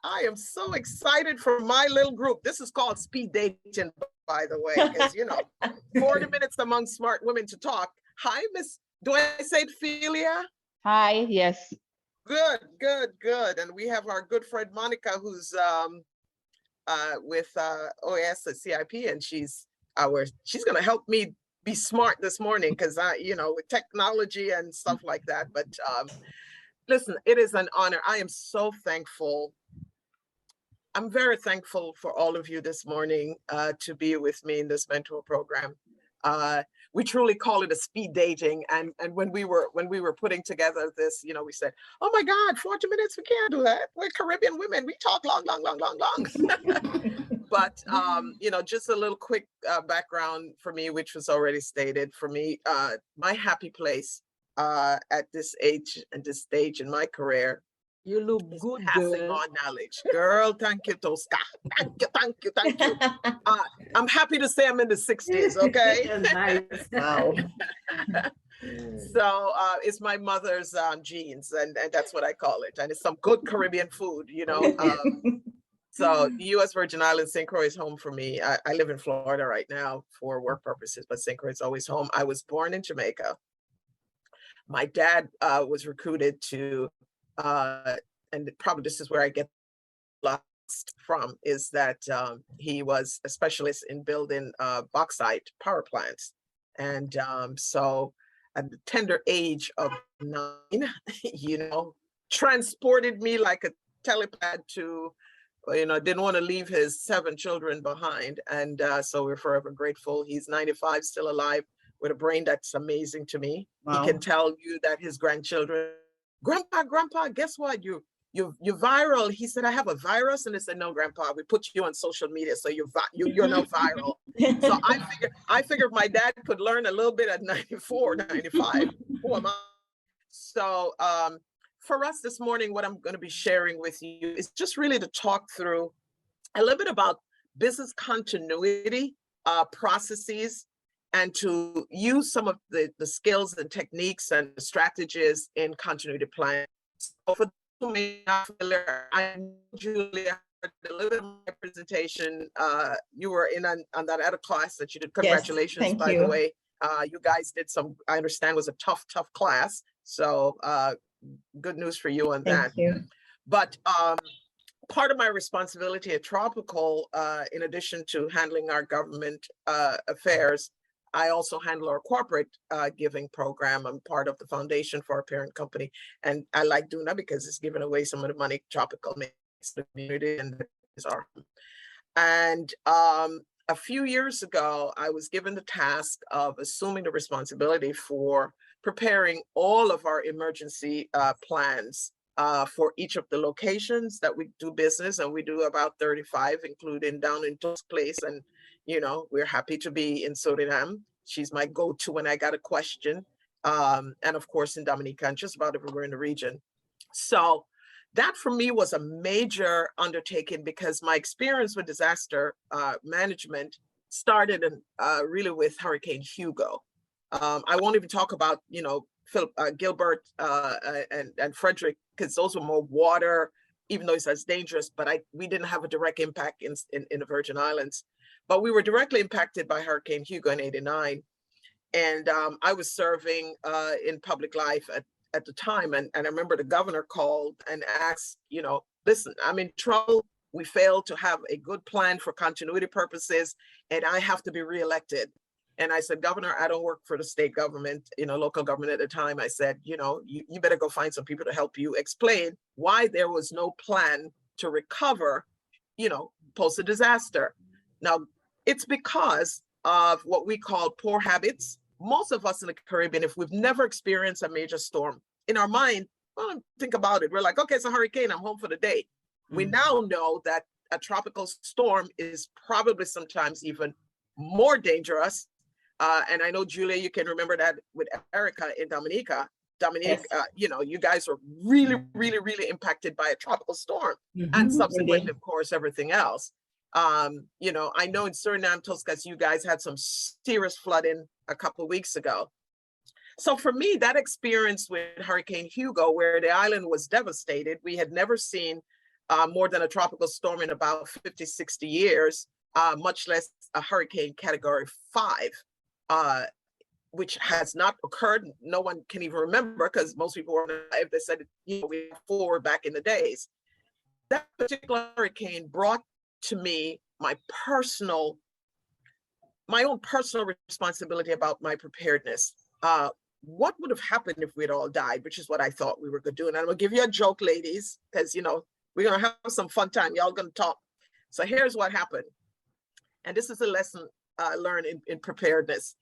I am so excited for my little group. This is called speed dating, by the way, because 40 minutes among smart women to talk. Hi, Miss, do I say Philia? Hi, yes. Good, good, good. And we have our good friend Monica, who's with OAS at CIP, and she's gonna help me be smart this morning because with technology and stuff like that. But listen, it is an honor. I am so thankful. I'm very thankful for all of you this morning to be with me in this mentor program. We truly call it a speed dating. And when we were putting together this, we said, oh my God, 40 minutes, we can't do that. We're Caribbean women. We talk long. But, just a little quick background for me, which was already stated for me, my happy place at this age and this stage in my career. You look good, passing girl. on knowledge. Girl, thank you, Tosca. Thank you. I'm happy to say I'm in the 60s, okay? Nice. Wow. So it's my mother's genes, and that's what I call it. And it's some good Caribbean food, So the U.S. Virgin Islands, St. Croix is home for me. I live in Florida right now for work purposes, but St. Croix is always home. I was born in Jamaica. My dad was recruited to and probably this is where I get lost from, is that he was a specialist in building bauxite power plants. And so at the tender age of 9, transported me like a telepath to, didn't want to leave his 7 children behind. And so we're forever grateful. He's 95, still alive, with a brain that's amazing to me. Wow. He can tell you that his grandchildren, Grandpa, guess what? You're viral. He said, I have a virus. And they said, no, Grandpa, we put you on social media, so you're now viral. So I figured my dad could learn a little bit at 94, 95. Who am I? So for us this morning, what I'm going to be sharing with you is just really to talk through a little bit about business continuity processes, and to use some of the skills and techniques and strategies in continuity planning. So for those who may not be familiar, I'm Julia. A little bit of my presentation. You were in on that other class that you did. Congratulations, yes, by the way. You guys did some, I understand, was a tough class. So good news for you on that. Thank you. But part of my responsibility at Tropical, in addition to handling our government affairs, I also handle our corporate giving program. I'm part of the foundation for our parent company. And I like doing that because it's giving away some of the money Tropical makes to the community. And a few years ago, I was given the task of assuming the responsibility for preparing all of our emergency plans for each of the locations that we do business. And we do about 35, including down in To's place. And we're happy to be in Suriname. She's my go-to when I got a question. And of course, in Dominica and just about everywhere in the region. So that for me was a major undertaking because my experience with disaster management started really with Hurricane Hugo. I won't even talk about, Gilbert and Frederick, because those were more water, even though it's as dangerous, but we didn't have a direct impact in the Virgin Islands. But we were directly impacted by Hurricane Hugo in '89. And I was serving in public life at the time. And I remember the governor called and asked, listen, I'm in trouble. We failed to have a good plan for continuity purposes, and I have to be reelected. And I said, Governor, I don't work for the state government, local government at the time. I said, you better go find some people to help you explain why there was no plan to recover, post a disaster. Now, it's because of what we call poor habits. Most of us in the Caribbean, if we've never experienced a major storm, in our mind, well, think about it. We're like, okay, it's a hurricane, I'm home for the day. We now know that a tropical storm is probably sometimes even more dangerous. And I know, Julia, you can remember that with Erica in Dominica. Dominique, yes. You guys were really, really, really impacted by a tropical storm, and subsequently, of course, everything else. I know in Suriname, Toscas, you guys had some serious flooding a couple of weeks ago. So for me, that experience with Hurricane Hugo, where the island was devastated, we had never seen more than a tropical storm in about 50, 60 years, much less a hurricane category 5, which has not occurred. No one can even remember because most people weren't alive. They said, we had 4 back in the days. That particular hurricane brought to me my own personal responsibility about my preparedness. What would have happened if we'd all died, which is what I thought we were going to do. And I'm going to give you a joke, ladies, because, we're going to have some fun time. Y'all going to talk. So here's what happened. And this is a lesson learned in preparedness.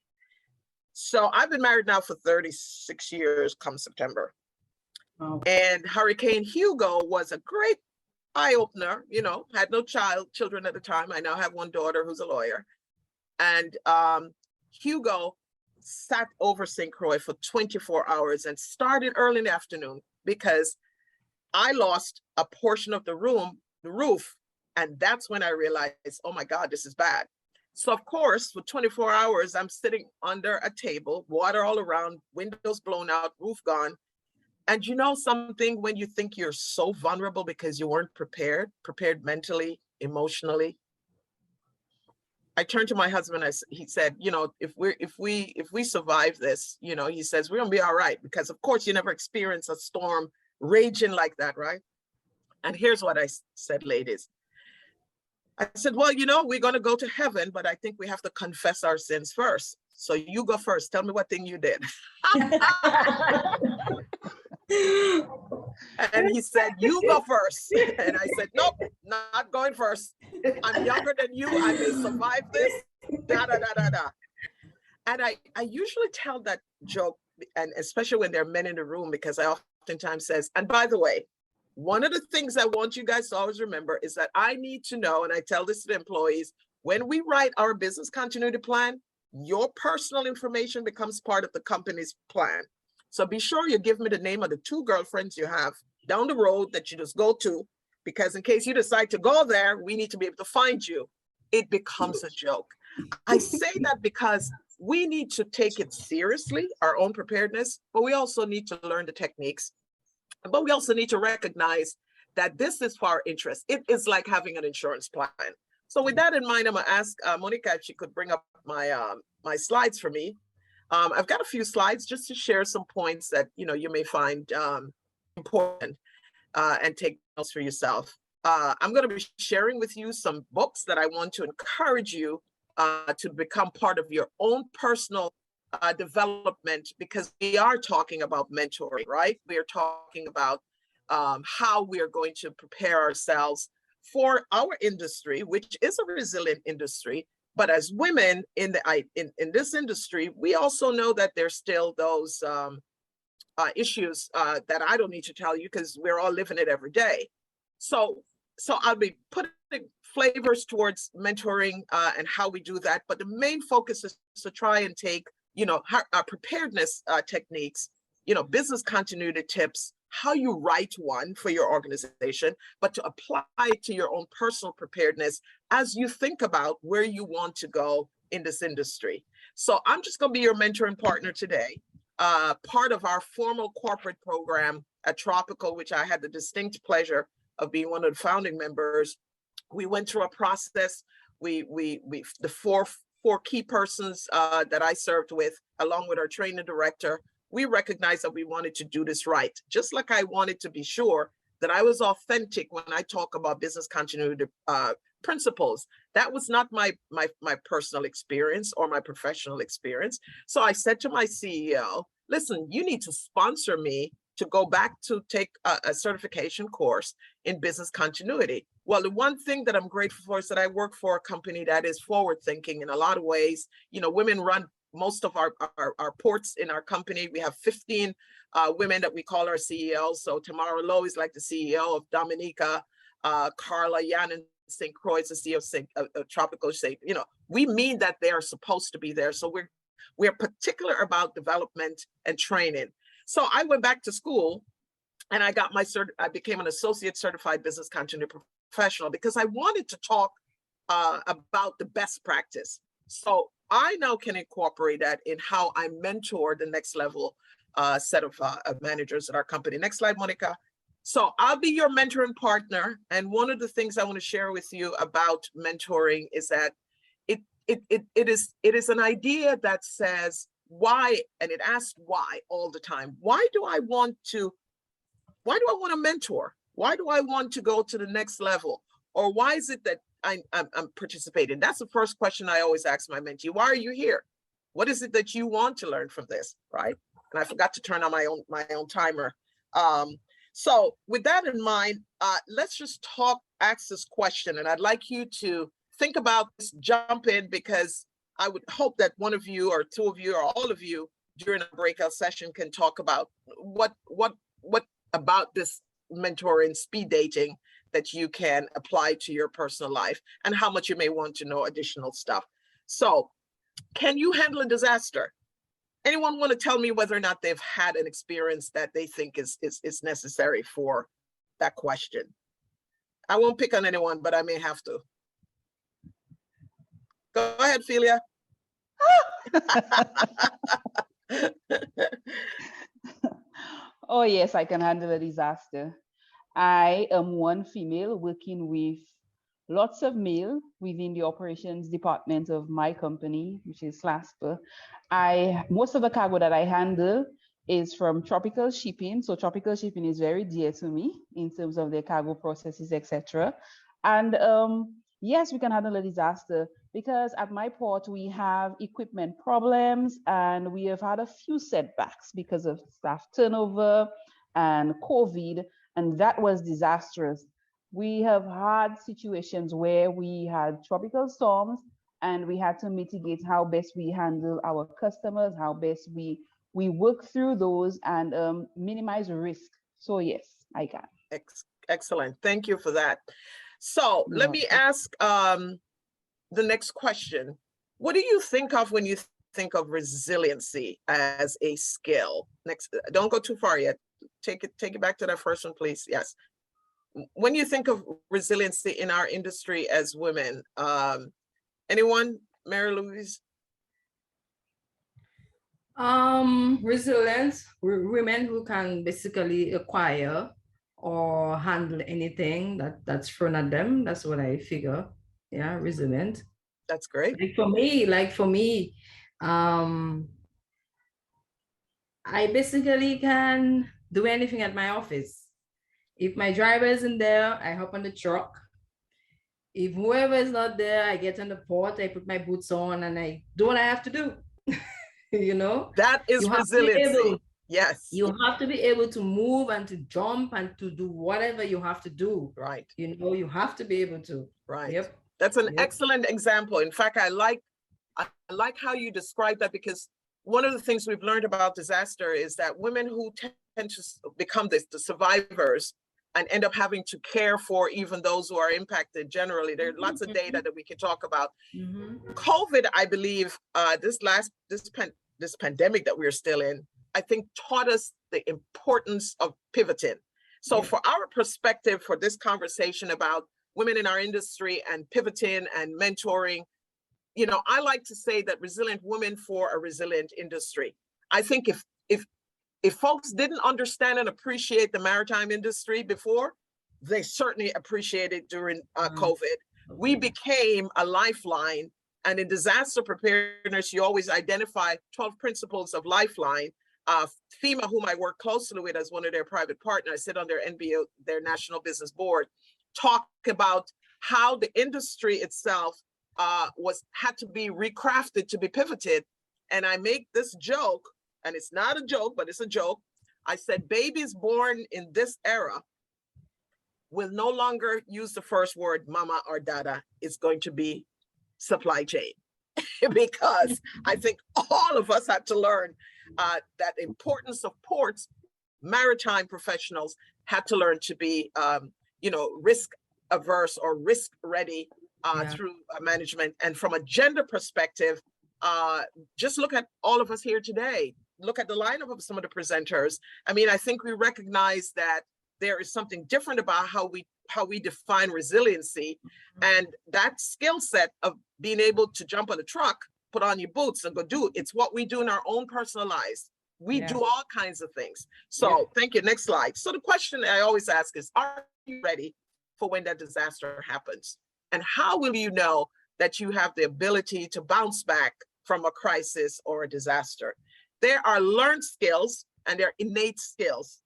So I've been married now for 36 years come September. Wow. And Hurricane Hugo was a great eye-opener. Had no children at the time. I now have one daughter who's a lawyer. And Hugo sat over St. Croix for 24 hours and started early in the afternoon because I lost a portion of the roof. And that's when I realized, oh my God, this is bad. So of course, for 24 hours, I'm sitting under a table, water all around, windows blown out, roof gone. And you know something, when you think you're so vulnerable because you weren't prepared mentally, emotionally, I turned to my husband. He said, if we survive this, he says, we're gonna be all right, because of course you never experience a storm raging like that, right? And here's what I said, ladies. I said, well, we're gonna go to heaven, but I think we have to confess our sins first. So you go first. Tell me what thing you did. And he said, you go first. And I said, nope, not going first. I'm younger than you. I may survive this. Da, da, da, da, da. And I usually tell that joke, and especially when there are men in the room, because I oftentimes says, and by the way, one of the things I want you guys to always remember is that I need to know, and I tell this to the employees, when we write our business continuity plan, your personal information becomes part of the company's plan. So be sure you give me the name of the 2 girlfriends you have down the road that you just go to, because in case you decide to go there, we need to be able to find you. It becomes a joke. I say that because we need to take it seriously, our own preparedness, but we also need to learn the techniques. But we also need to recognize that this is for our interest. It is like having an insurance plan. So with that in mind, I'm gonna ask Monica if she could bring up my slides for me. I've got a few slides just to share some points that you may find important and take notes for yourself. I'm going to be sharing with you some books that I want to encourage you to become part of your own personal development, because we are talking about mentoring, right? We are talking about how we are going to prepare ourselves for our industry, which is a resilient industry. But as women in this industry, we also know that there's still those issues that I don't need to tell you, because we're all living it every day. So I'll be putting flavors towards mentoring and how we do that. But the main focus is to try and take, our preparedness techniques, business continuity tips, how you write one for your organization, but to apply it to your own personal preparedness as you think about where you want to go in this industry. So I'm just going to be your mentor and partner today. Part of our formal corporate program at Tropical, which I had the distinct pleasure of being one of the founding members, we went through a process. The four key persons that I served with, along with our training director, we recognized that we wanted to do this right. Just like I wanted to be sure that I was authentic when I talk about business continuity principles. That was not my personal experience or my professional experience. So I said to my CEO, listen, you need to sponsor me to go back to take a certification course in business continuity. Well, the one thing that I'm grateful for is that I work for a company that is forward thinking in a lot of ways. Women run most of our ports in our company. We have 15 women that we call our CEOs. So Tamara Lowe is like the CEO of Dominica, Carla Yan and St. Croix is the CEO of Tropical State. We mean that they are supposed to be there. So we're particular about development and training. So I went back to school and I got I became an associate certified business continuity professional, because I wanted to talk about the best practice. So I now can incorporate that in how I mentor the next level set of managers at our company. Next slide, Monica. So I'll be your mentoring partner. And one of the things I want to share with you about mentoring is that it is an idea that says why, and it asks why all the time. Why do I want to mentor? Why do I want to go to the next level? Or why is it that I'm participating? That's the first question I always ask my mentee. Why are you here? What is it that you want to learn from this, right? And I forgot to turn on my own timer. So with that in mind, let's just ask this question. And I'd like you to think about this, jump in, because I would hope that one of you or two of you or all of you during a breakout session can talk about what about this mentoring, speed dating, that you can apply to your personal life and how much you may want to know additional stuff. So can you handle a disaster? Anyone want to tell me whether or not they've had an experience that they think is necessary for that question? I won't pick on anyone, but I may have to. Go ahead, Philia. Oh yes, I can handle a disaster. I am one female working with lots of male within the operations department of my company, which is SLASPA. Most of the cargo that I handle is from tropical shipping. So tropical shipping is very dear to me in terms of their cargo processes, etc. And yes, we can handle a disaster because at my port, we have equipment problems and we have had a few setbacks because of staff turnover and COVID, and that was disastrous. We have had situations where we had tropical storms and we had to mitigate how best we handle our customers, how best we work through those and minimize risk. So yes, I can. Excellent. Thank you for that. So let me ask the next question. What do you think of when you think of resiliency as a skill? Next, don't go too far yet. Take it back to that first one, please. Yes. When you think of resiliency in our industry as women, anyone? Mary Louise? Resilience, women who can basically acquire or handle anything that's thrown at them. That's what I figure. Yeah, resilient. That's great. Like for me, I basically can do anything at my office. If my driver isn't there, I hop on the truck. If whoever is not there, I get on the port, I put my boots on and I do what I have to do. You know? That is resiliency. Yes. You have to be able to move and to jump and to do whatever you have to do. Right. You know, you have to be able to. Right. Yep. That's an excellent example. In fact, I like how you describe that, because one of the things we've learned about disaster is that women who tend to become the survivors and end up having to care for even those who are impacted generally. There are lots of data that we can talk about. COVID, I believe, this pandemic that we're still in, I think taught us the importance of pivoting. So for our perspective for this conversation about women in our industry and pivoting and mentoring, you know, I like to say that resilient women for a resilient industry. I think if folks didn't understand and appreciate the maritime industry before, they certainly appreciate it during COVID. We became a lifeline, and in disaster preparedness, you always identify 12 principles of lifeline. FEMA, whom I work closely with as one of their private partners, sit on their NBO, their National Business Board, talk about how the industry itself had to be recrafted to be pivoted. And I make this joke, and it's not a joke, but it's a joke. I said, babies born in this era will no longer use the first word mama or dada. It's going to be supply chain. Because I think all of us had to learn that importance of ports. Maritime professionals had to learn to be, risk averse or risk ready through management. And from a gender perspective, just look at all of us here today. Look at the lineup of some of the presenters. I mean, I think we recognize that there is something different about how we define resiliency, and that skill set of being able to jump on a truck, put on your boots and go do it. It's what we do in our own personal lives. We Yeah. do all kinds of things. So thank you. Next slide. So the question I always ask is, are you ready for when that disaster happens? And how will you know that you have the ability to bounce back from a crisis or a disaster? There are learned skills and there are innate skills.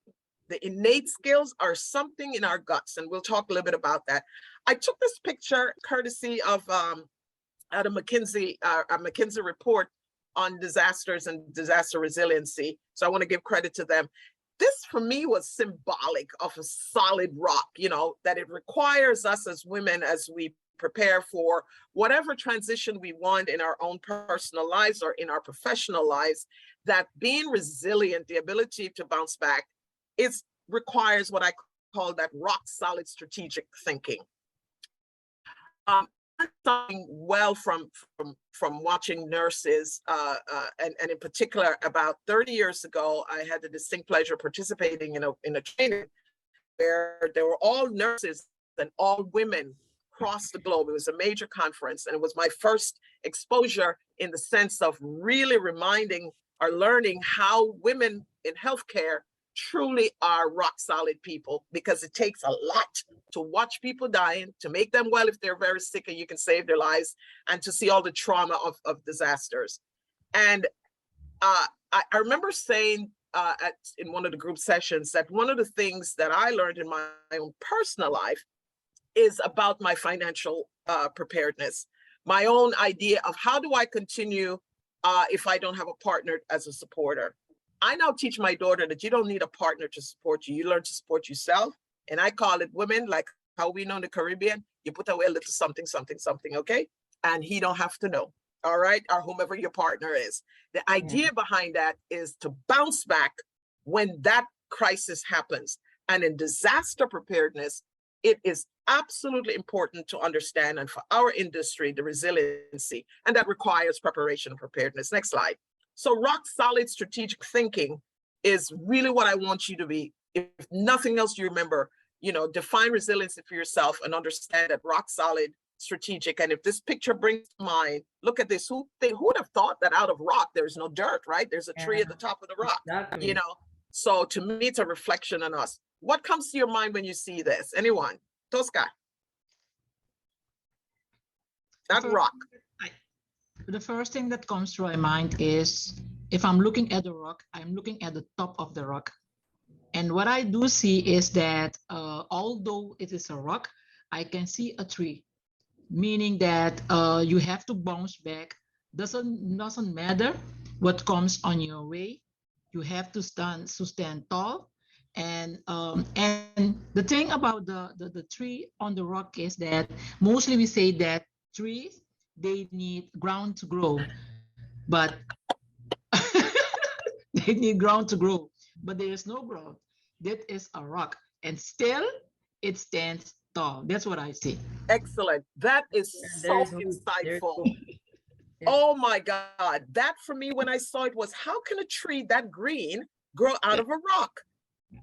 The innate skills are something in our guts, and we'll talk a little bit about that. I took this picture courtesy of out of McKinsey, a McKinsey report on disasters and disaster resiliency. So I want to give credit to them. This for me was symbolic of a solid rock, you know, that it requires us as women, as we prepare for whatever transition we want in our own personal lives or in our professional lives, that being resilient, the ability to bounce back, requires what I call that rock solid strategic thinking. Something well from watching nurses, and in particular, about 30 years ago, I had the distinct pleasure of participating in a training where there were all nurses and all women across the globe. It was a major conference, and it was my first exposure in the sense of really reminding or learning how women in healthcare truly are rock solid people, because it takes a lot to watch people dying, to make them well if they're very sick and you can save their lives, and to see all the trauma of disasters. And I remember saying in one of the group sessions that one of the things that I learned in my own personal life is about my financial preparedness, my own idea of how do I continue if I don't have a partner as a supporter. I now teach my daughter that you don't need a partner to support you. You learn to support yourself. And I call it, women, like how we know in the Caribbean, you put away a little something, something, something, okay? And he don't have to know, all right? Or whomever your partner is. The idea behind that is to bounce back when that crisis happens. And in disaster preparedness, it is absolutely important to understand, and for our industry, the resiliency, and that requires preparation and preparedness. Next slide. So rock solid strategic thinking is really what I want you to be. If nothing else, you remember, you know, define resiliency for yourself and understand that rock solid strategic. And if this picture brings to mind, look at this. Who would have thought that out of rock, there's no dirt, right? There's a tree at the top of the rock, you know? So to me, it's a reflection on us. What comes to your mind when you see this? Anyone? Tosca. That rock. The first thing that comes to my mind is, if I'm looking at the rock, I'm looking at the top of the rock. And what I do see is that although it is a rock, I can see a tree, meaning that you have to bounce back. Doesn't matter what comes on your way. You have to stand tall. And the thing about the tree on the rock is that mostly we say that trees, they need ground to grow, but they need ground to grow, but there is no ground. That is a rock, and still it stands tall. That's what I see. Excellent. That is so insightful. Oh my God. That for me, when I saw it, was how can a tree that green grow out of a rock?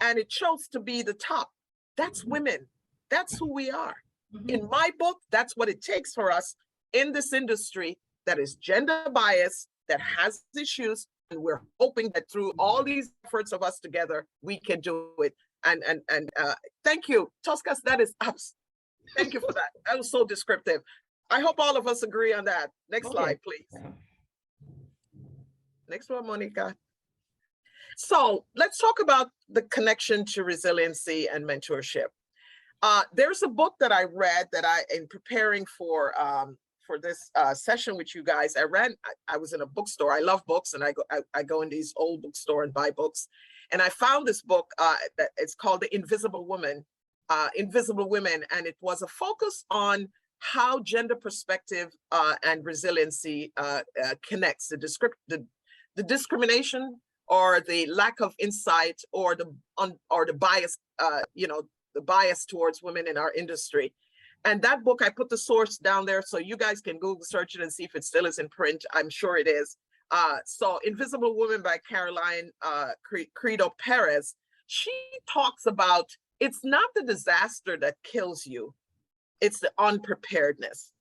And it chose to be the top. That's women. That's who we are. In my book, that's what it takes for us in this industry that is gender biased, that has issues, and we're hoping that through all these efforts of us together, we can do it. And thank you, Toscas. That is us. Thank you for that. That was so descriptive. I hope all of us agree on that. Next slide, please. Next one, Monica. So let's talk about the connection to resiliency and mentorship. There's a book that I read that in preparing for this session with you guys, I was in a bookstore. I love books, and I go in these old bookstore and buy books. And I found this book that it's called The Invisible Women, and it was a focus on how gender perspective and resiliency connects, the discrimination or the lack of insight or the bias, the bias towards women in our industry. And that book, I put the source down there so you guys can Google search it and see if it still is in print. I'm sure it is. So Invisible Woman by Caroline Credo Perez, she talks about, it's not the disaster that kills you, it's the unpreparedness.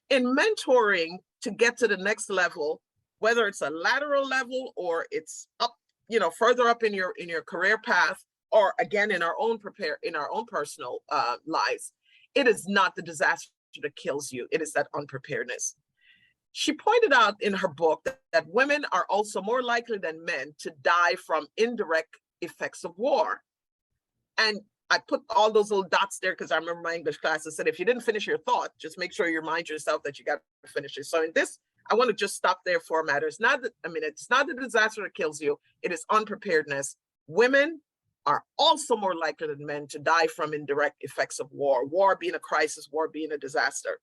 In mentoring to get to the next level, whether it's a lateral level or it's up, further up in your career path, or again in our own personal lives. It is not the disaster that kills you. It is that unpreparedness. She pointed out in her book that women are also more likely than men to die from indirect effects of war. And I put all those little dots there because I remember my English class said, if you didn't finish your thought, just make sure you remind yourself that you got to finish it. So in this, I want to just stop there for a matter. It's not the disaster that kills you. It is unpreparedness. Women are also more likely than men to die from indirect effects of war, war being a crisis, war being a disaster.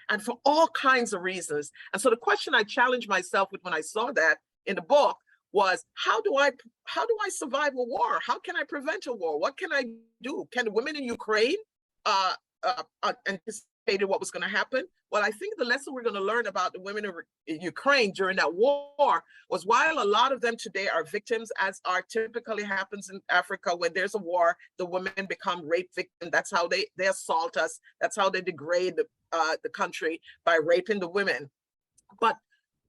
And for all kinds of reasons. And so the question I challenged myself with when I saw that in the book was, how do I survive a war? How can I prevent a war? What can I do? Can the women in Ukraine anticipated what was going to happen? Well, I think the lesson we're going to learn about the women in Ukraine during that war was, while a lot of them today are victims, as typically happens in Africa, when there's a war, the women become rape victims. That's how they assault us. That's how they degrade the country, by raping the women.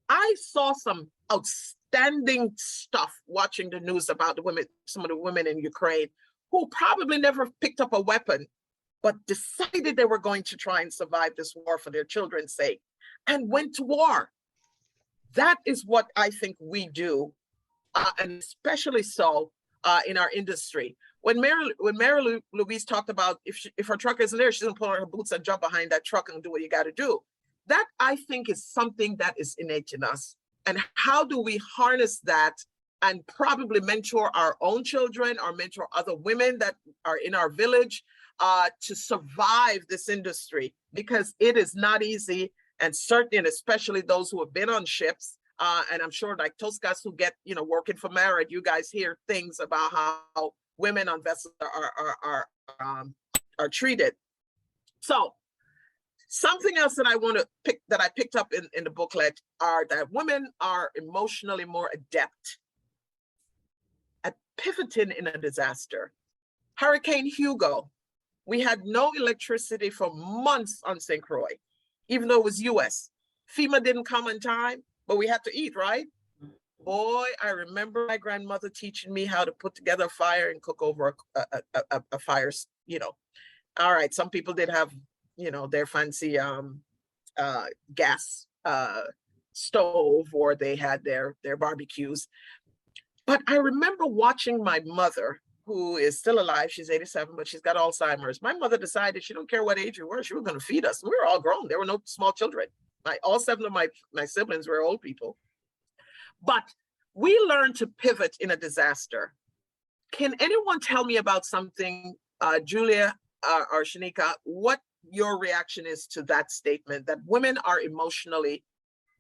I saw some outstanding stuff watching the news about the women, some of the women in Ukraine who probably never picked up a weapon, but decided they were going to try and survive this war for their children's sake and went to war. That is what I think we do, and especially so in our industry. When Mary Louise talked about if her truck isn't there, she's gonna pull on her boots and jump behind that truck and do what you gotta do. That, I think, is something that is innate in us. And how do we harness that and probably mentor our own children or mentor other women that are in our village to survive this industry? Because it is not easy, and certainly, and especially those who have been on ships, and I'm sure like Toscas who get, working for Merit, you guys hear things about how women on vessels are treated. So something else that I picked up in the booklet are that women are emotionally more adept at pivoting in a disaster. Hurricane Hugo, we had no electricity for months on St. Croix, even though it was US. FEMA didn't come on time, but we had to eat, right? Boy, I remember my grandmother teaching me how to put together a fire and cook over a fire, All right, some people did have, their fancy gas stove, or they had their barbecues. But I remember watching my mother, who is still alive. She's 87, but she's got Alzheimer's. My mother decided she don't care what age we were. She was going to feed us. We were all grown. There were no small children. All 7 of my siblings were old people. But we learned to pivot in a disaster. Can anyone tell me about something, Julia or Shanika, what your reaction is to that statement, that women are emotionally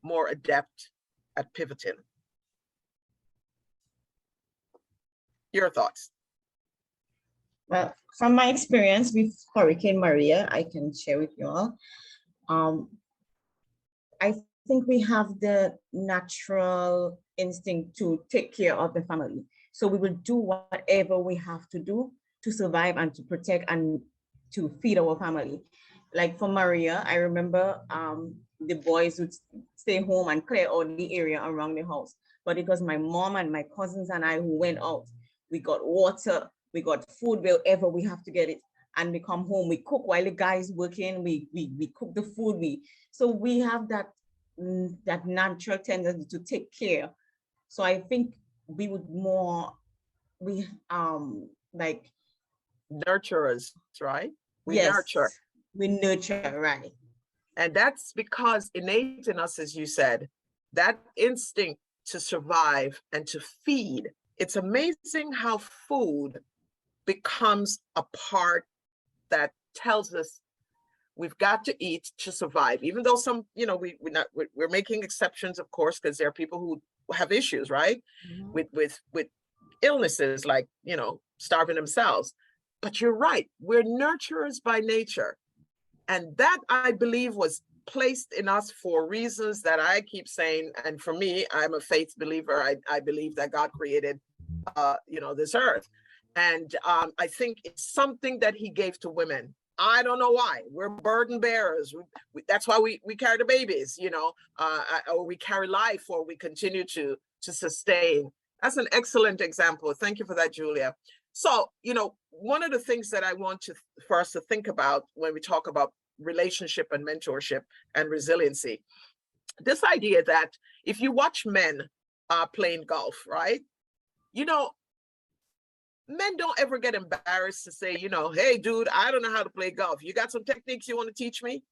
more adept at pivoting? Your thoughts? Well, from my experience with Hurricane Maria, I can share with you all. I think we have the natural instinct to take care of the family. So we will do whatever we have to do to survive and to protect and to feed our family. Like for Maria, I remember the boys would stay home and clear out the area around the house. But it was my mom and my cousins and I who went out. We got water, we got food wherever we have to get it. And we come home, we cook while the guys working, we cook the food. So we have that natural tendency to take care. So I think we would like nurturers, right? We yes, nurture. We nurture, right. And that's because innate in us, as you said, that instinct to survive and to feed. It's amazing how food becomes a part that tells us we've got to eat to survive, even though some, we're making exceptions, of course, because there are people who have issues, right? Mm-hmm. with illnesses like, starving themselves. But you're right, we're nurturers by nature. And that, I believe, was placed in us for reasons that I keep saying. And for me, I'm a faith believer. I believe that God created, this earth. And I think it's something that he gave to women. I don't know why. We're burden bearers. That's why we carry the babies, you know, or we carry life, or we continue to sustain. That's an excellent example. Thank you for that, Julia. So, you know, one of the things that I want for us to think about when we talk about relationship and mentorship and resiliency, this idea that if you watch men playing golf, right? You know, men don't ever get embarrassed to say, you know, hey, dude, I don't know how to play golf. You got some techniques you want to teach me?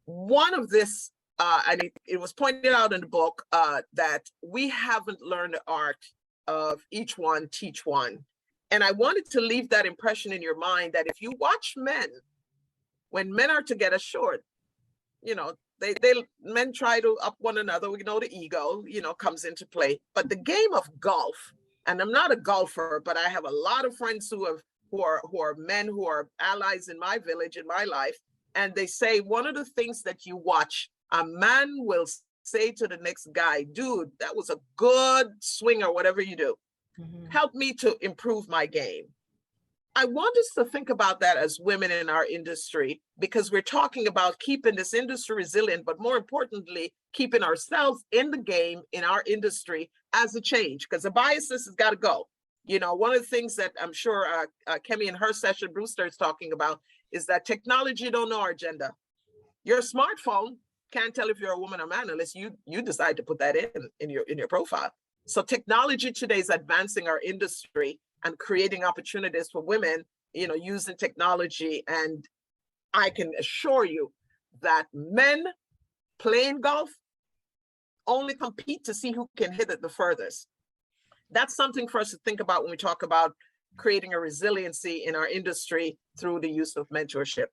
One of this, and it was pointed out in the book that we haven't learned the art of each one teach one. And I wanted to leave that impression in your mind that if you watch men, when men are together, short, you know, men try to up one another. We know the ego, you know, comes into play. But the game of golf, and I'm not a golfer, but I have a lot of friends who are men who are allies in my village, in my life, and they say one of the things that you watch, a man will say to the next guy, dude, that was a good swing, or whatever you do. Help me to improve my game. I want us to think about that as women in our industry, because we're talking about keeping this industry resilient, but more importantly, keeping ourselves in the game in our industry as a change, because the biases has got to go. You know, one of the things that I'm sure Kemi in her session, Brewster is talking about is that technology don't know our gender. Your smartphone can't tell if you're a woman or man unless you decide to put that in your profile. So technology today is advancing our industry and creating opportunities for women, you know, using technology. And I can assure you that men playing golf only compete to see who can hit it the furthest. That's something for us to think about when we talk about creating a resiliency in our industry through the use of mentorship.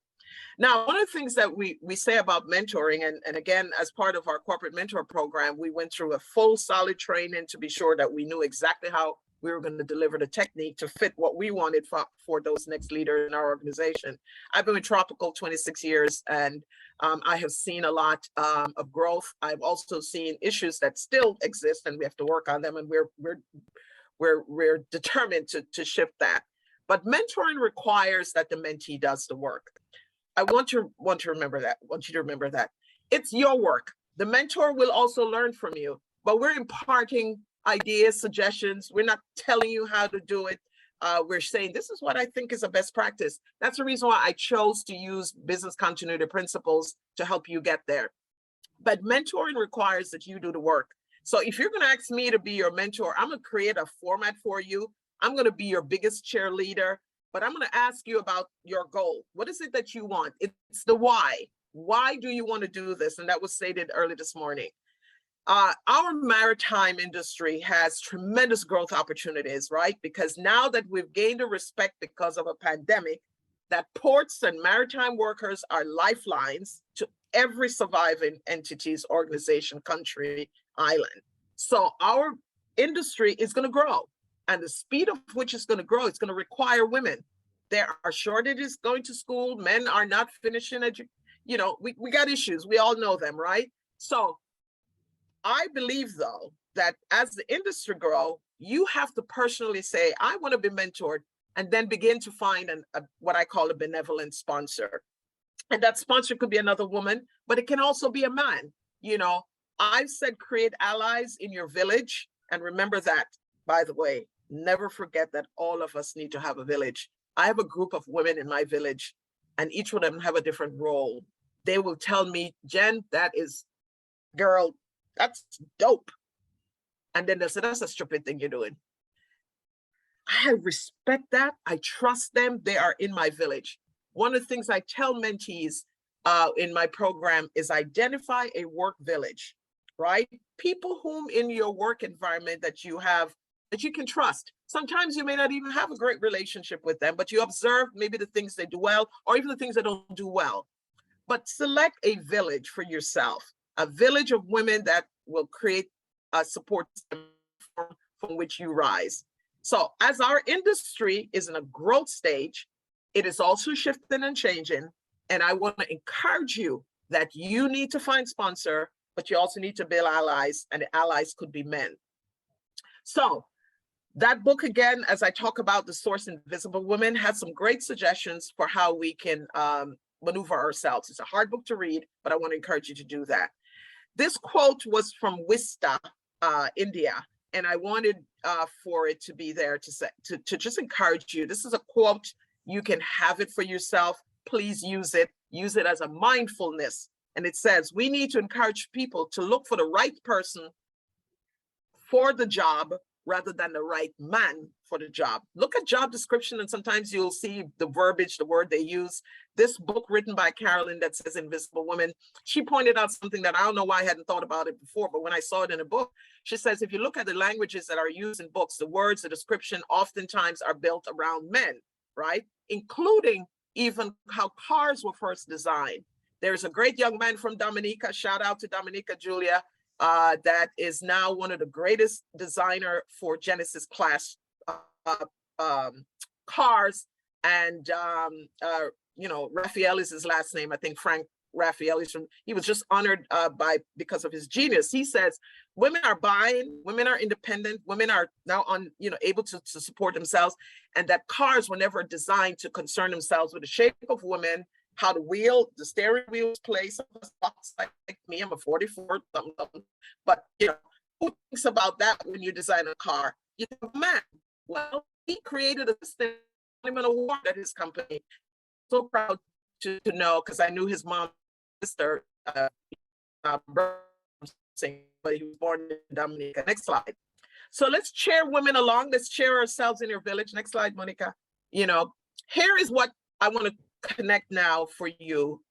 Now, one of the things that we say about mentoring, and again, as part of our corporate mentor program, we went through a full solid training to be sure that we knew exactly how we were going to deliver the technique to fit what we wanted for those next leaders in our organization. I've been with Tropical 26 years, and I have seen a lot of growth. I've also seen issues that still exist, and we have to work on them, and we're determined to shift that. But mentoring requires that the mentee does the work. I want you to remember that. It's your work. The mentor will also learn from you, but we're imparting ideas, suggestions. We're not telling you how to do it. We're saying, this is what I think is a best practice. That's the reason why I chose to use business continuity principles to help you get there. But mentoring requires that you do the work. So if you're going to ask me to be your mentor, I'm going to create a format for you. I'm going to be your biggest cheerleader, but I'm going to ask you about your goal. What is it that you want? It's the why. Why do you want to do this? And that was stated early this morning. Our maritime industry has tremendous growth opportunities, right? Because now that we've gained a respect because of a pandemic, that ports and maritime workers are lifelines to every surviving entity's organization, country, island. So our industry is going to grow, and the speed of which it's going to grow, it's going to require women. There are shortages going to school. Men are not finishing you know, we got issues. We all know them, right? So I believe, though, that as the industry grows, you have to personally say, I want to be mentored, and then begin to find what I call a benevolent sponsor. And that sponsor could be another woman, but it can also be a man. You know, I've said create allies in your village. And remember that, by the way, never forget that all of us need to have a village. I have a group of women in my village, and each of them have a different role. They will tell me, Jen, girl, that's dope. And then they'll say, that's a stupid thing you're doing. I respect that. I trust them. They are in my village. One of the things I tell mentees in my program is identify a work village, right? People whom in your work environment that you can trust. Sometimes you may not even have a great relationship with them, but you observe maybe the things they do well, or even the things they don't do well. But select a village for yourself, a village of women that will create a support system from which you rise. So as our industry is in a growth stage, it is also shifting and changing. And I want to encourage you that you need to find sponsor, but you also need to build allies, and the allies could be men. So That book, again, as I talk about the source Invisible Women, has some great suggestions for how we can maneuver ourselves. It's a hard book to read, but I want to encourage you to do that. This quote was from Wista, India, and I wanted for it to be there to just encourage you. This is a quote. You can have it for yourself. Please use it. Use it as a mindfulness. And it says, we need to encourage people to look for the right person for the job rather than the right man for the job. Look at job description, and sometimes you'll see the verbiage, the word they use. This book written by Carolyn that says Invisible Woman, she pointed out something that I don't know why I hadn't thought about it before, but when I saw it in a book, she says, if you look at the languages that are used in books, the words, the description oftentimes are built around men, right? Including even how cars were first designed. There's a great young man from Dominica, shout out to Dominica Julia, that is now one of the greatest designer for Genesis class cars. And, you know, Raphael is his last name. I think Frank Raphael is from, he was just honored because of his genius. He says, women are buying, women are independent, women are now able to support themselves. And that cars were never designed to concern themselves with the shape of women, how the steering wheel is placed. Like me, I'm a 44 something, but you know, who thinks about that when you design a car? You think, man, well, he created a system, an award at his company. So proud to know, because I knew his mom's sister, but he was born in Dominica. Next slide. So let's cheer women along. Let's cheer ourselves in your village. Next slide, Monica. You know, here is what I want to connect now for you.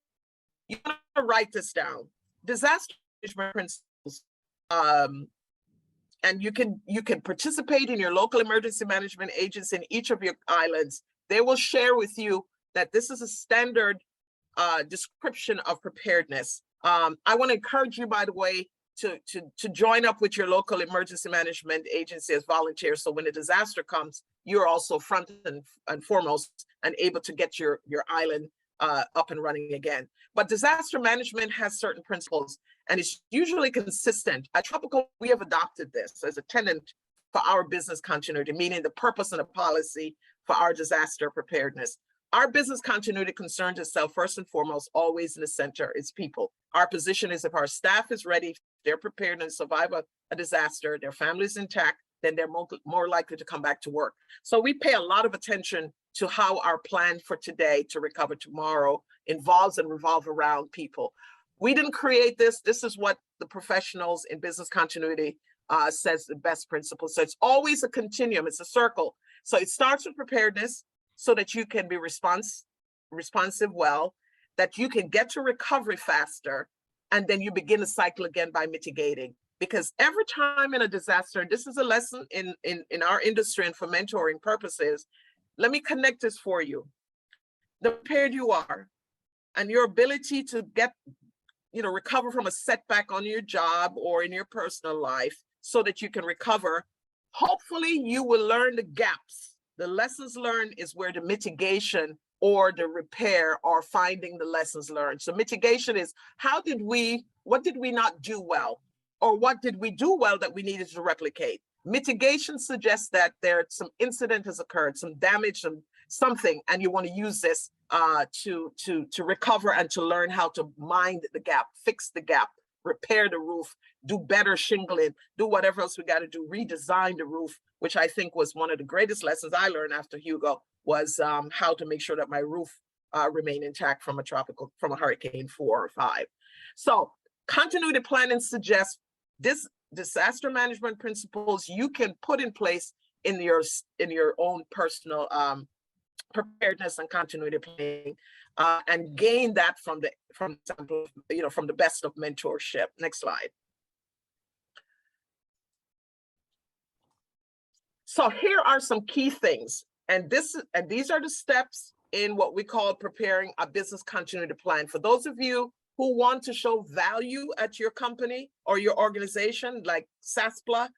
You want to write this down. Disaster management principles. And you can participate in your local emergency management agency in each of your islands. They will share with you that this is a standard description of preparedness. I want to encourage you, by the way, to join up with your local emergency management agency as volunteers. So when a disaster comes, you're also front and foremost and able to get your island up and running again. But disaster management has certain principles, and it's usually consistent. At Tropical, we have adopted this as a tenet for our business continuity, meaning the purpose and the policy for our disaster preparedness. Our business continuity concerns itself first and foremost, always in the center, it's people. Our position is if our staff is ready, they're prepared and survive a disaster, their family is intact, then they're more likely to come back to work. So we pay a lot of attention to how our plan for today to recover tomorrow involves and revolve around people. We didn't create this. This is what the professionals in business continuity says the best principles. So it's always a continuum, it's a circle. So it starts with preparedness so that you can be responsive well, that you can get to recovery faster, and then you begin the cycle again by mitigating. Because every time in a disaster, this is a lesson in our industry and for mentoring purposes, let me connect this for you. The prepared you are and your ability to recover from a setback on your job or in your personal life so that you can recover, hopefully you will learn the gaps. The lessons learned is where the mitigation or the repair are finding the lessons learned. So mitigation is what did we not do well? Or what did we do well that we needed to replicate? Mitigation suggests that some incident has occurred, some damage, something, and you want to use this to recover and to learn how to mind the gap, fix the gap, repair the roof, do better shingling, do whatever else we got to do, redesign the roof, which I think was one of the greatest lessons I learned after Hugo, was how to make sure that my roof remained intact from a Hurricane 4 or 5. So continuity planning suggests this disaster management principles you can put in place in your own personal preparedness and continuity planning, and gain that from the best of mentorship. Next slide. So here are some key things, and these are the steps in what we call preparing a business continuity plan. For those of you who want to show value at your company or your organization, like SASPLA,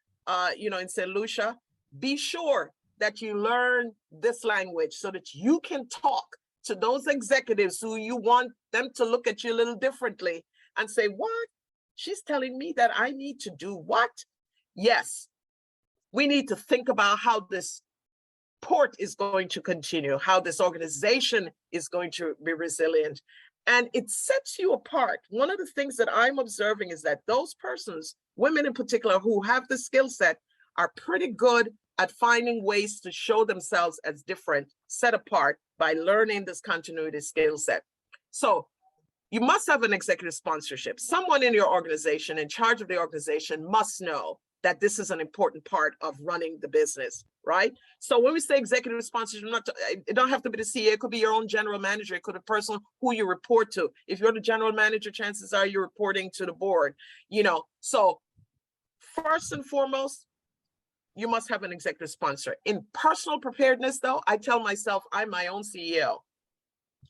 in St. Lucia, be sure that you learn this language so that you can talk to those executives who you want them to look at you a little differently and say, what? She's telling me that I need to do what? Yes. We need to think about how this port is going to continue, how this organization is going to be resilient. And it sets you apart. One of the things that I'm observing is that those persons, women in particular, who have the skill set are pretty good at finding ways to show themselves as different, set apart by learning this continuity skill set. So you must have an executive sponsorship. Someone in your organization, in charge of the organization, must know that this is an important part of running the business, right? So when we say executive sponsorship, it don't have to be the CEO, it could be your own general manager, it could be a person who you report to. If you're the general manager, chances are you're reporting to the board, you know. So first and foremost, you must have an executive sponsor. In personal preparedness though, I tell myself I'm my own CEO.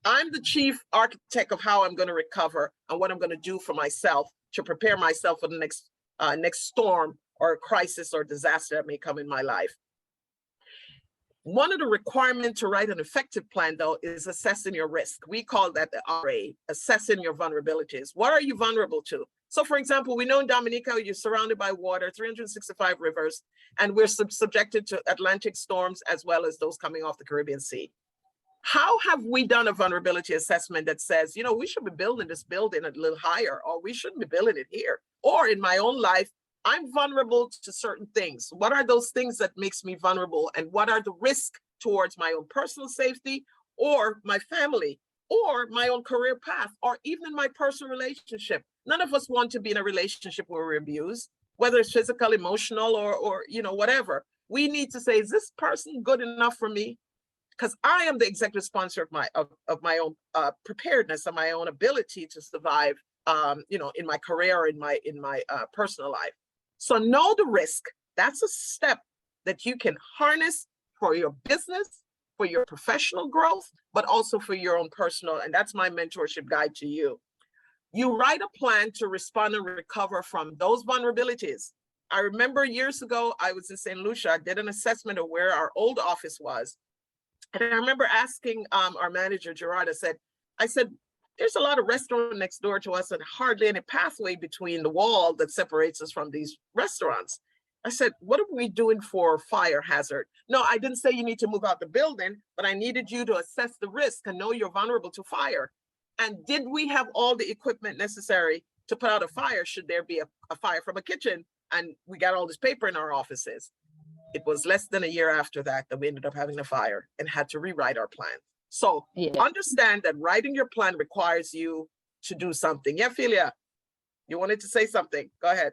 I'm the chief architect of how I'm going to recover and what I'm going to do for myself to prepare myself for the next storm or crisis or disaster that may come in my life. One of the requirements to write an effective plan, though, is assessing your risk. We call that the RA, assessing your vulnerabilities. What are you vulnerable to? So, for example, we know in Dominica, you're surrounded by water, 365 rivers, and we're subjected to Atlantic storms as well as those coming off the Caribbean Sea. How have we done a vulnerability assessment that says, you know, we should be building this building a little higher, or we shouldn't be building it here? Or in my own life, I'm vulnerable to certain things. What are those things that makes me vulnerable? And what are the risks towards my own personal safety or my family or my own career path or even in my personal relationship? None of us want to be in a relationship where we're abused, whether it's physical, emotional, or you know, whatever. We need to say, is this person good enough for me? Because I am the executive sponsor of my own preparedness and my own ability to survive, you know, in my career or in my personal life. So know the risk. That's a step that you can harness for your business, for your professional growth, but also for your own personal. And that's my mentorship guide to you. You write a plan to respond and recover from those vulnerabilities. I remember years ago, I was in St. Lucia, I did an assessment of where our old office was. And I remember asking our manager, Gerard, I said, there's a lot of restaurants next door to us and hardly any pathway between the wall that separates us from these restaurants. I said, what are we doing for fire hazard? No, I didn't say you need to move out the building, but I needed you to assess the risk and know you're vulnerable to fire. And did we have all the equipment necessary to put out a fire should there be a fire from a kitchen? And we got all this paper in our offices. It was less than a year after that we ended up having a fire and had to rewrite our plan. So understand that writing your plan requires you to do something. Yeah, Philia, you wanted to say something. Go ahead.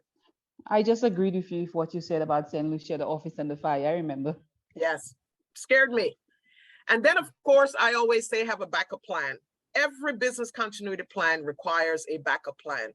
I just agreed with you with what you said about St. Lucia, the office and the fire. I remember. Yes, scared me. And then, of course, I always say have a backup plan. Every business continuity plan requires a backup plan.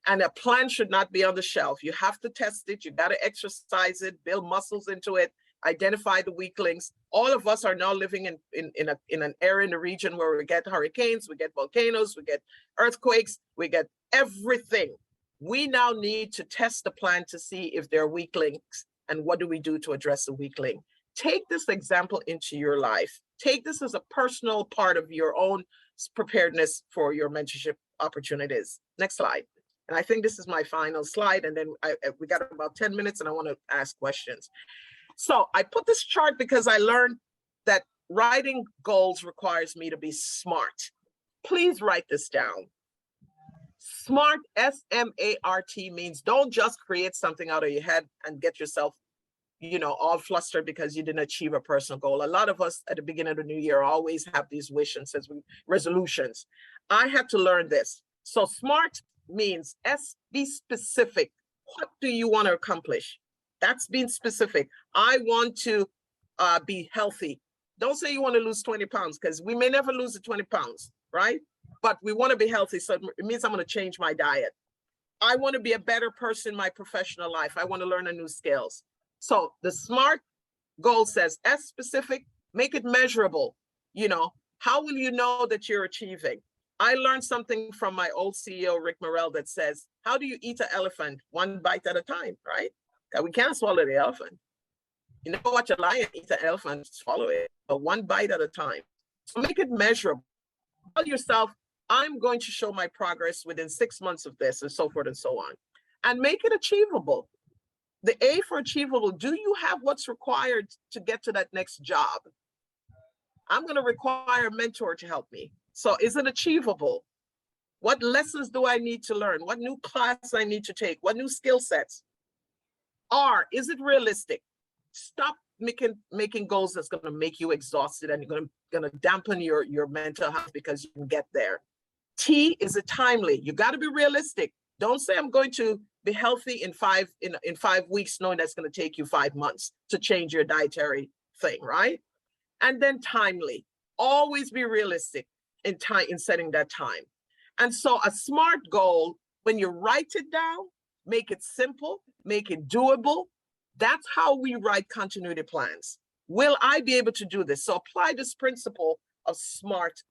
And a plan should not be on the shelf. You have to test it. You got to exercise it, build muscles into it, identify the weak links. All of us are now living in an area in the region where we get hurricanes, we get volcanoes, we get earthquakes, we get everything. We now need to test the plan to see if there are weak links and what do we do to address the weak link. Take this example into your life. Take this as a personal part of your own preparedness for your mentorship opportunities. Next slide. And I think this is my final slide. And then we got about 10 minutes and I want to ask questions. So I put this chart because I learned that writing goals requires me to be smart. Please write this down. SMART, S-M-A-R-T, means don't just create something out of your head and get yourself, you know, all flustered because you didn't achieve a personal goal. A lot of us at the beginning of the new year always have these wishes, resolutions. I had to learn this. So SMART means S, be specific. What do you want to accomplish? That's being specific. I want to be healthy. Don't say you want to lose 20 pounds because we may never lose the 20 pounds, right? But we want to be healthy. So it means I'm going to change my diet. I want to be a better person in my professional life. I want to learn new skills. So the SMART goal says S, specific, make it measurable. You know, how will you know that you're achieving? I learned something from my old CEO, Rick Morrell, that says, how do you eat an elephant? One bite at a time, right? We can't swallow the elephant. You never watch a lion eat an elephant, swallow it, but one bite at a time. So make it measurable. Tell yourself, I'm going to show my progress within 6 months of this and so forth and so on. And make it achievable. The A for achievable, do you have what's required to get to that next job? I'm going to require a mentor to help me. So is it achievable? What lessons do I need to learn? What new class I need to take? What new skill sets? R, is it realistic? Stop making goals that's going to make you exhausted and you're going to dampen your mental health because you can get there. T, is it timely? You got to be realistic. Don't say I'm going to be healthy in 5 weeks, knowing that's going to take you 5 months to change your dietary thing, right? And then timely. Always be realistic in setting that time. And so a SMART goal, when you write it down, make it simple, make it doable. That's how we write continuity plans. Will I be able to do this? So apply this principle of SMART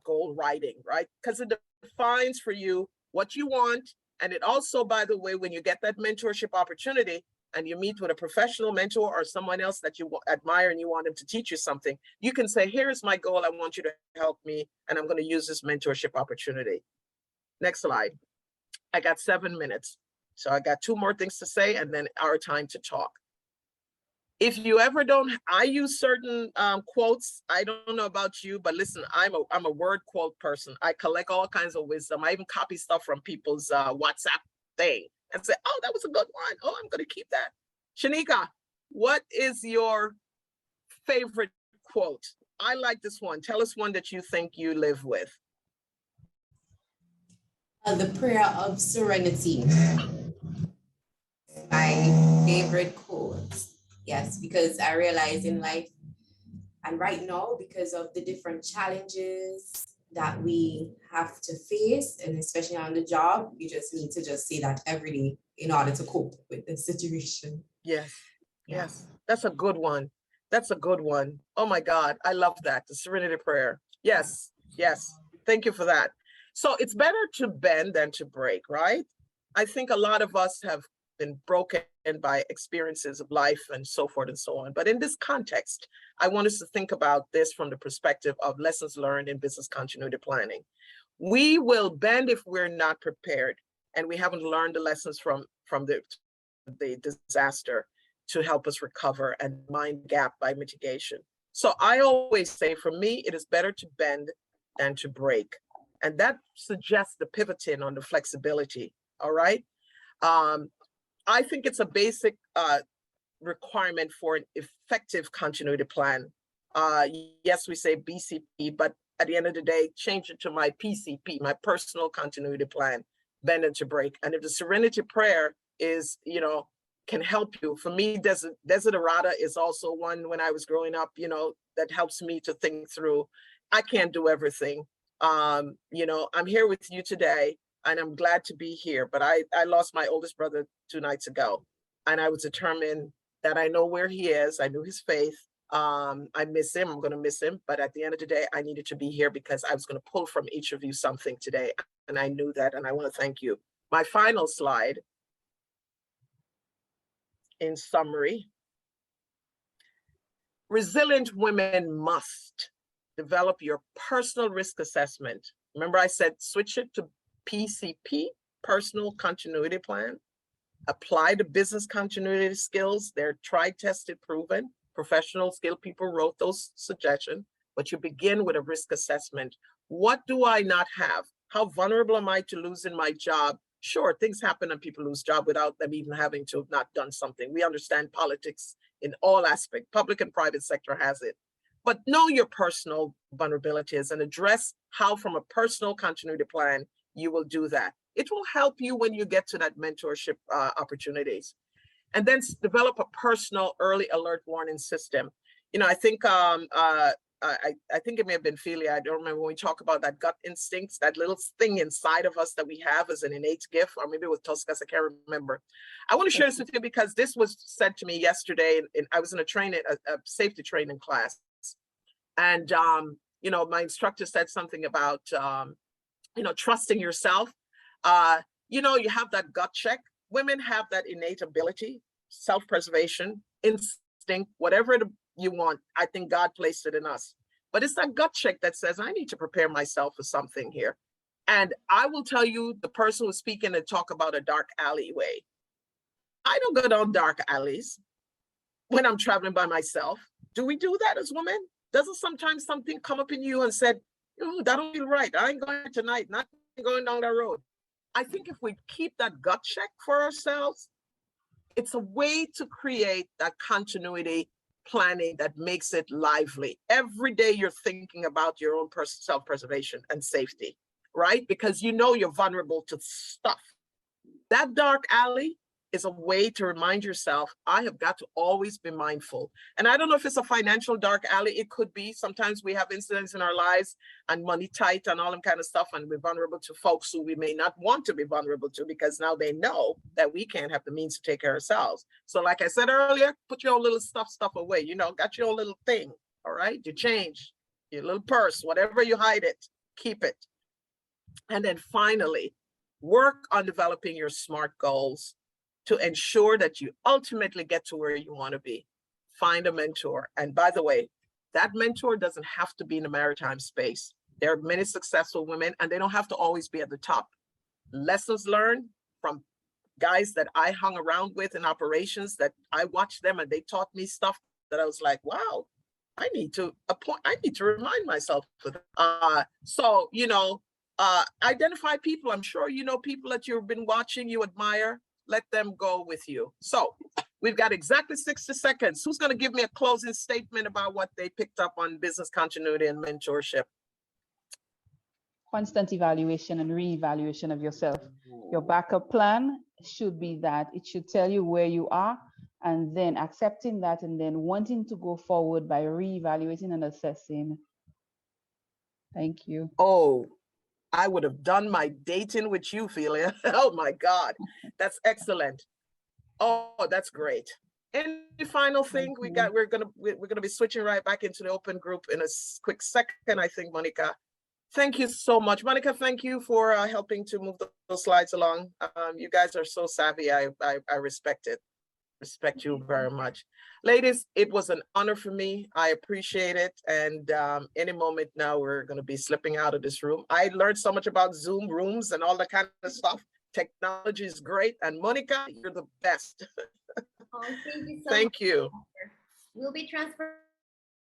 goal writing, right? Because it defines for you what you want. And it also, by the way, when you get that mentorship opportunity and you meet with a professional mentor or someone else that you admire and you want them to teach you something, you can say, here's my goal. I want you to help me. And I'm going to use this mentorship opportunity. Next slide. I got 7 minutes. So I got 2 more things to say and then our time to talk. If you ever don't, I use certain quotes. I don't know about you, but listen, I'm a word quote person. I collect all kinds of wisdom. I even copy stuff from people's WhatsApp thing and say, oh, that was a good one. Oh, I'm going to keep that. Shanika, what is your favorite quote? I like this one. Tell us one that you think you live with. The prayer of serenity. My favorite quote. Yes, because I realize in life, and right now, because of the different challenges that we have to face, and especially on the job, you just need to just say that every day in order to cope with the situation. Yes, yes, that's a good one. That's a good one. Oh my God, I love that, the serenity prayer. Yes, yes, thank you for that. So it's better to bend than to break, right? I think a lot of us have been broken by experiences of life and so forth and so on. But in this context, I want us to think about this from the perspective of lessons learned in business continuity planning. We will bend if we're not prepared and we haven't learned the lessons from the disaster to help us recover and mind gap by mitigation. So I always say, for me, it is better to bend than to break. And that suggests the pivoting on the flexibility, all right? I think it's a basic requirement for an effective continuity plan. Yes, we say BCP, but at the end of the day, change it to my PCP, my personal continuity plan, bend and to break. And if the serenity prayer is, can help you, for me, Desiderata is also one when I was growing up, that helps me to think through. I can't do everything. I'm here with you today. And I'm glad to be here, but I lost my oldest brother 2 nights ago. And I was determined that I know where he is. I knew his faith. I miss him, I'm gonna miss him. But at the end of the day, I needed to be here because I was gonna pull from each of you something today. And I knew that, and I wanna thank you. My final slide, in summary, resilient women must develop your personal risk assessment. Remember I said, switch it to PCP, personal continuity plan. Apply the business continuity skills. They're tried, tested, proven. Professional skilled people wrote those suggestions, but you begin with a risk assessment. What do I not have? How vulnerable am I to losing my job? Sure, things happen and people lose jobs without them even having to have not done something. We understand politics in all aspects. Public and private sector has it. But know your personal vulnerabilities and address how from a personal continuity plan you will do that. It will help you when you get to that mentorship opportunities. And then develop a personal early alert warning system. I think I think it may have been Felia. I don't remember when we talk about that gut instincts, that little thing inside of us that we have as an innate gift, or maybe with Toscas, I can't remember. I want to share this with you because this was said to me yesterday. And I was in a safety training class. And, my instructor said something about, trusting yourself. You have that gut check. Women have that innate ability, self-preservation, instinct, whatever you want. I think God placed it in us. But it's that gut check that says, I need to prepare myself for something here. And I will tell you, the person who's speaking and talk about a dark alleyway. I don't go down dark alleys when I'm traveling by myself. Do we do that as women? Doesn't sometimes something come up in you and said, that don't feel right. I ain't going tonight, not going down that road. I think if we keep that gut check for ourselves, it's a way to create that continuity planning that makes it lively. Every day you're thinking about your own self-preservation and safety, right? Because you know you're vulnerable to stuff. That dark alley is a way to remind yourself, I have got to always be mindful. And I don't know if it's a financial dark alley. It could be. Sometimes we have incidents in our lives and money tight and all that kind of stuff, and we're vulnerable to folks who we may not want to be vulnerable to, because now they know that we can't have the means to take care of ourselves. So like I said earlier, put your own little stuff away. Got your own little thing, all right? Your change, your little purse, whatever you hide it, keep it. And then finally, work on developing your SMART goals to ensure that you ultimately get to where you want to be. Find a mentor. And by the way, that mentor doesn't have to be in the maritime space. There are many successful women, and they don't have to always be at the top. Lessons learned from guys that I hung around with in operations, that I watched them and they taught me stuff that I was like, wow, I need to remind myself of that. Identify people. I'm sure you know people that you've been watching, you admire. Let them go with you. So we've got exactly 60 seconds. Who's going to give me a closing statement about what they picked up on business continuity and mentorship? Constant evaluation and reevaluation of yourself. Your backup plan should be that it should tell you where you are, and then accepting that, and then wanting to go forward by reevaluating and assessing. Thank you. Oh, I would have done my dating with you, Philia. Oh my God, that's excellent. Oh, that's great. Any final thing we're gonna be switching right back into the open group in a quick second, I think, Monica. Thank you so much, Monica. Thank you for helping to move those slides along. You guys are so savvy. I respect it. Respect you very much. Ladies, it was an honor for me. I appreciate it. And any moment now, we're going to be slipping out of this room. I learned so much about Zoom rooms and all that kind of stuff. Technology is great. And Monica, you're the best. Oh, thank you so Thank much. you. We'll be transferring